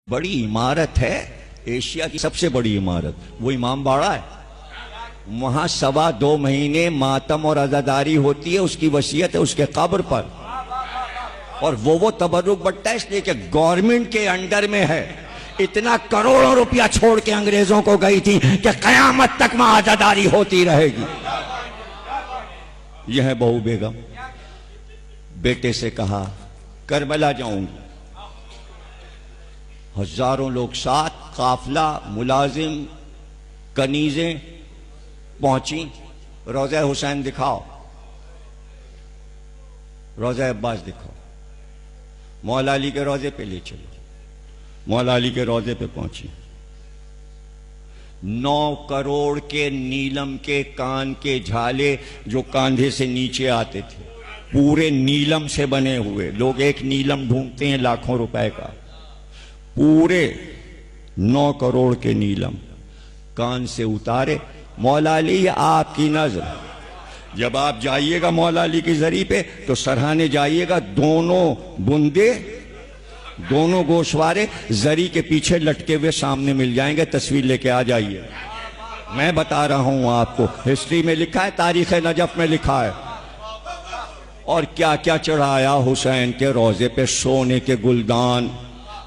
बड़ी इमारत है, एशिया की सबसे बड़ी इमारत, वो इमाम बाड़ा है। वहां 2.25 महीने मातम और अज़ादारी होती है, उसकी वसीयत है उसके कब्र पर। और वो तबर्रुक बढ़ता है इसलिए कि गवर्नमेंट के अंडर में है। इतना करोड़ों रुपया छोड़ के अंग्रेजों को गई थी कि कयामत तक वहां अज़ादारी होती रहेगी। यह है बहू बेगम। बेटे से कहा करबला जाऊंगी। हजारों लोग साथ, काफिला, मुलाजिम, कनीजें पहुंची। रोज़ा हुसैन दिखाओ, रोज़ा अब्बास दिखाओ, मौला अली के रोज़े पे ले चलो। मौला अली के रोज़े पे पहुंची। 9 करोड़ के नीलम के कान के झाले जो कांधे से नीचे आते थे, पूरे नीलम से बने हुए। लोग एक नीलम ढूंढते हैं लाखों रुपए का, पूरे 9 करोड़ के नीलम कान से उतारे। मौला अली आपकी नजर, जब आप जाइएगा मौला अली की जरी पे तो सरहाने जाइएगा, दोनों बुंदे, दोनों गोशवारे जरी के पीछे लटके हुए सामने मिल जाएंगे। तस्वीर लेके आ जाइए। मैं बता रहा हूं आपको, हिस्ट्री में लिखा है, तारीख नजफ में लिखा है। और क्या क्या चढ़ाया हुसैन के रोजे पे, सोने के गुलदान,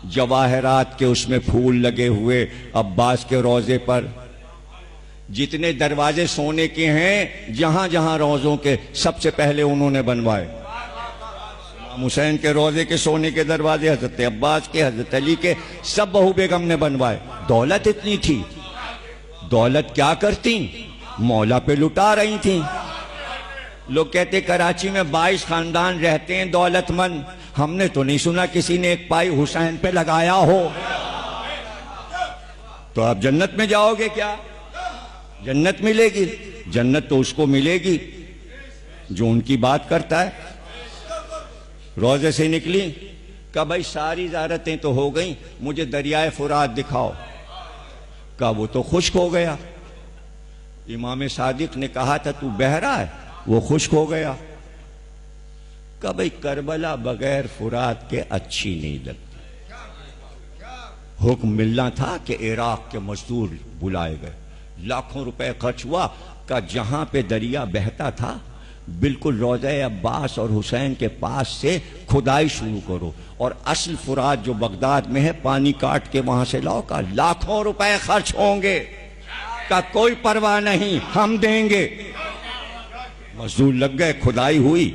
जवाहरात के उसमें फूल लगे हुए। अब्बास के रोजे पर जितने दरवाजे सोने के हैं, जहां जहां रोजों के, सबसे पहले उन्होंने बनवाए। हुसैन के रोजे के सोने के दरवाजे हजरत अब्बास के, हजरत अली के, सब बहू बेगम ने बनवाए। दौलत इतनी थी, दौलत क्या करती, मौला पे लुटा रही थी। लोग कहते कराची में 22 खानदान रहते हैं दौलतमंद, हमने तो नहीं सुना किसी ने एक पाई हुसैन पे लगाया हो। तो आप जन्नत में जाओगे क्या? जन्नत मिलेगी? जन्नत तो उसको मिलेगी जो उनकी बात करता है। रोजे से निकली, कहा भाई सारी ज़ियारतें तो हो गई, मुझे दरियाए फुरात दिखाओ। कहा वो तो खुश्क हो गया। इमाम सादिक ने कहा था तू बह रहा है, वो खुश्क हो गया। कहा भाई करबला बगैर फुरात के अच्छी नहीं लगती। हुक्म मिलना था कि इराक के मजदूर बुलाए गए, लाखों रुपए खर्च हुआ। का जहां पे दरिया बहता था बिल्कुल रोज़ा अब्बास और हुसैन के पास से खुदाई शुरू करो, और असल फुरात जो बगदाद में है पानी काट के वहां से लाओ। का लाखों रुपए खर्च होंगे। का कोई परवाह नहीं, हम देंगे। मजदूर लग गए, खुदाई हुई,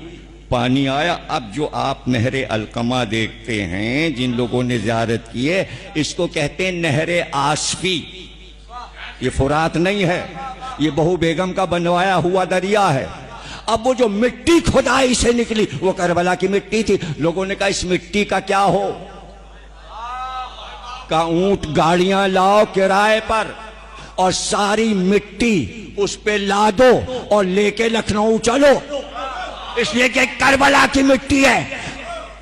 पानी आया। अब जो आप नहरे अलकमा देखते हैं, जिन लोगों ने ज़ियारत की है, इसको कहते हैं नहरे आसफी। ये फुरात नहीं है, ये बहू बेगम का बनवाया हुआ दरिया है। अब वो जो मिट्टी खुदाई से निकली वो करबला की मिट्टी थी। लोगों ने कहा इस मिट्टी का क्या हो? का ऊंट गाड़ियां लाओ किराए पर और सारी मिट्टी उस पे ला दो और लेके लखनऊ चलो, इसलिए कि करबला की मिट्टी है।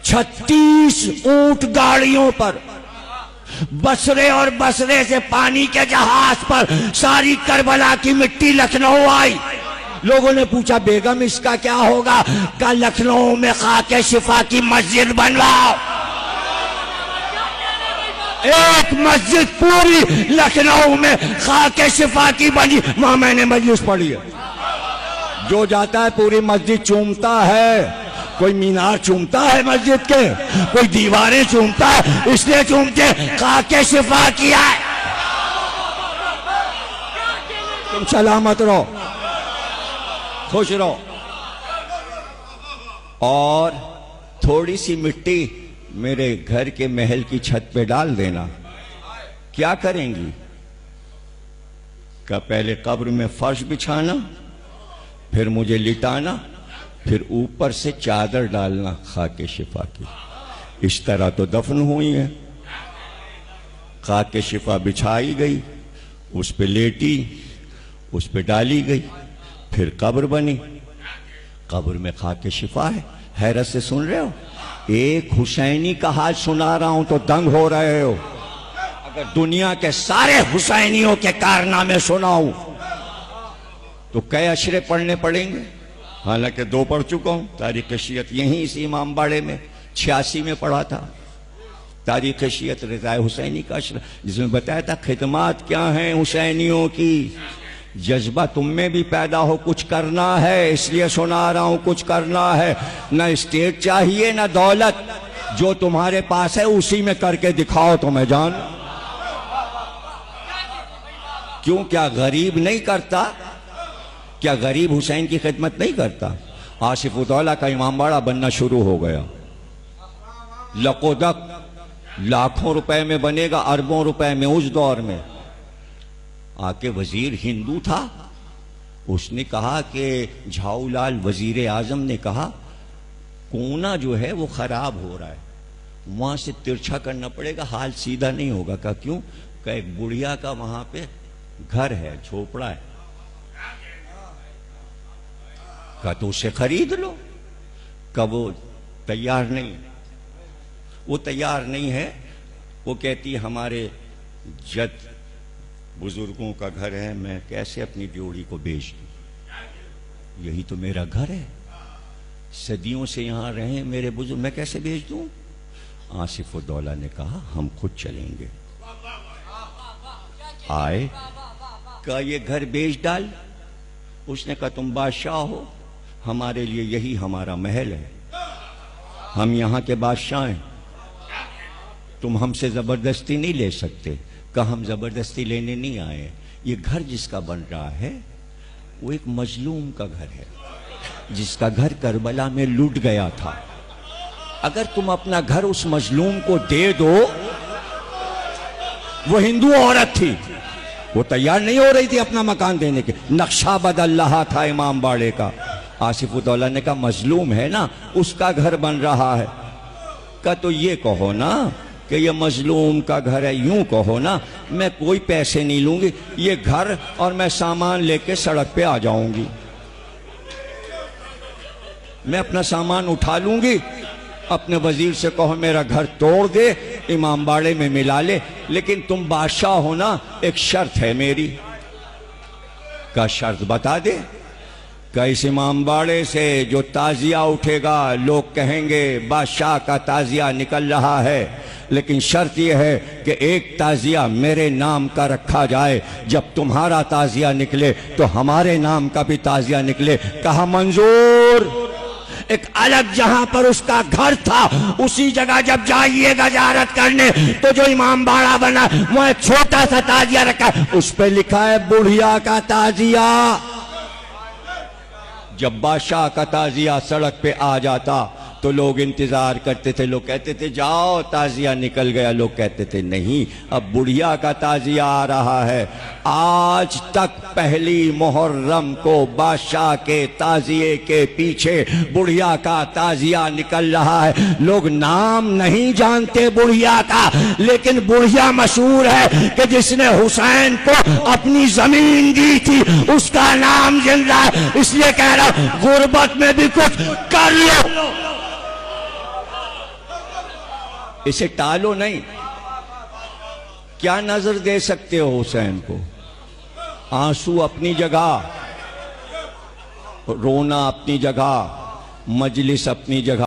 36 ऊंट गाड़ियों पर, बसरे और बसरे से पानी के जहाज पर सारी करबला की मिट्टी लखनऊ आई। लोगों ने पूछा बेगम इसका क्या होगा? का लखनऊ में खाके शिफा की मस्जिद बनवाओ। एक मस्जिद पूरी लखनऊ में खाके शिफा की बनी, वहां मैंने मजलिस पढ़ी है। जो जाता है पूरी मस्जिद चूमता है। कोई मीनार चूमता है मस्जिद के, कोई दीवारें चूमता है, इसलिए चूमते खाके शिफा किया है। तुम सलामत रहो, खुश रहो। और थोड़ी सी मिट्टी मेरे घर के महल की छत पे डाल देना। क्या करेंगी? का पहले कब्र में फर्श बिछाना, फिर मुझे लिटाना, फिर ऊपर से चादर डालना खाके शिफा की। इस तरह तो दफन हुई है। खाके शिफा बिछाई गई, उस पे लेटी, उस पे डाली गई, फिर कब्र बनी। कब्र में खाके शिफा है। हैरत से सुन रहे हो? एक हुसैनी का हाल सुना रहा हूं तो दंग हो रहे हो। अगर दुनिया के सारे हुसैनियों के कारनामे सुनाऊं तो कई अशरे पढ़ने पड़ेंगे। हालांकि 2 पढ़ चुका हूं। तारीख शियत यहीं इसी इमाम बाड़े में 86 में पढ़ा था। तारीख शियत रज़ा हुसैनी का अशरा, जिसमें बताया था खिदमत क्या है हुसैनियों की। जज्बा तुम में भी पैदा हो, कुछ करना है, इसलिए सुना रहा हूं कुछ करना है। न स्टेट चाहिए न दौलत, जो तुम्हारे पास है उसी में करके दिखाओ तो मैं जान। क्यों, क्या गरीब नहीं करता? क्या गरीब हुसैन की खिदमत नहीं करता? आसिफुद्दौला का इमामबाड़ा बनना शुरू हो गया। लकोदक लाखों रुपए में बनेगा, अरबों रुपए में। उस दौर में आके वजीर हिंदू था, उसने कहा कि झाऊलाल वजीर आजम ने कहा कोना जो है वो खराब हो रहा है, वहां से तिरछा करना पड़ेगा, हाल सीधा नहीं होगा। कहा क्यों? कहा एक बुढ़िया का वहां पे घर है, झोपड़ा है। कहा तो उसे खरीद लो। कब? वो तैयार नहीं, वो तैयार नहीं है। वो कहती हमारे जद बुजुर्गों का घर है, मैं कैसे अपनी ड्योढ़ी को बेच दूं? यही तो मेरा घर है, सदियों से यहां रहे मेरे बुजुर्ग, मैं कैसे बेच दूं? आसिफुद्दौला ने कहा हम खुद चलेंगे। आए, कहा ये घर बेच डाल। उसने कहा तुम बादशाह हो, हमारे लिए यही हमारा महल है, हम यहां के बादशाह हैं, तुम हमसे जबरदस्ती नहीं ले सकते। कहा हम जबरदस्ती लेने नहीं आए, ये घर जिसका बन रहा है वो एक मजलूम का घर है, जिसका घर करबला में लूट गया था। अगर तुम अपना घर उस मजलूम को दे दो, वो हिंदू औरत थी, वो तैयार नहीं हो रही थी अपना मकान देने के, नक्शा बदल रहा था इमामबाड़े का। आसिफुद्दौला ने कहा मजलूम है ना, उसका घर बन रहा है। का तो ये कहो ना कि ये मजलूम का घर है, यूं कहो ना, मैं कोई पैसे नहीं लूंगी, ये घर और मैं सामान लेके सड़क पे आ जाऊंगी, मैं अपना सामान उठा लूंगी, अपने वजीर से कहो मेरा घर तोड़ दे, इमामबाड़े में मिला ले, लेकिन तुम बादशाह हो ना, एक शर्त है मेरी। का शर्त बता दे। का इस इमामबाड़े से जो ताजिया उठेगा, लोग कहेंगे बादशाह का ताजिया निकल रहा है, लेकिन शर्त यह है कि एक ताजिया मेरे नाम का रखा जाए, जब तुम्हारा ताजिया निकले तो हमारे नाम का भी ताजिया निकले। कहा मंजूर। एक अलग जहां पर उसका घर था, उसी जगह जब जाइएगा ज़ियारत करने, तो जो इमामबाड़ा बना वहां एक छोटा सा ताजिया रखा है, उस पर लिखा है बुढ़िया का ताजिया। जब बादशाह का ताजिया सड़क पे आ जाता तो लोग इंतजार करते थे, लोग कहते थे जाओ ताजिया निकल गया, लोग कहते थे नहीं अब बुढ़िया का ताजिया आ रहा है। आज तक पहली मुहर्रम को बादशाह के ताजिए के पीछे बुढ़िया का ताजिया निकल रहा है। लोग नाम नहीं जानते बुढ़िया का, लेकिन बुढ़िया मशहूर है कि जिसने हुसैन को अपनी जमीन दी थी, उसका नाम जिंदा है। इसलिए कह रहा हूं गुर्बत में भी कुछ कर लो, इसे टालो नहीं। क्या नजर दे सकते हो हुसैन को? आंसू अपनी जगह, रोना अपनी जगह, मजलिस अपनी जगह।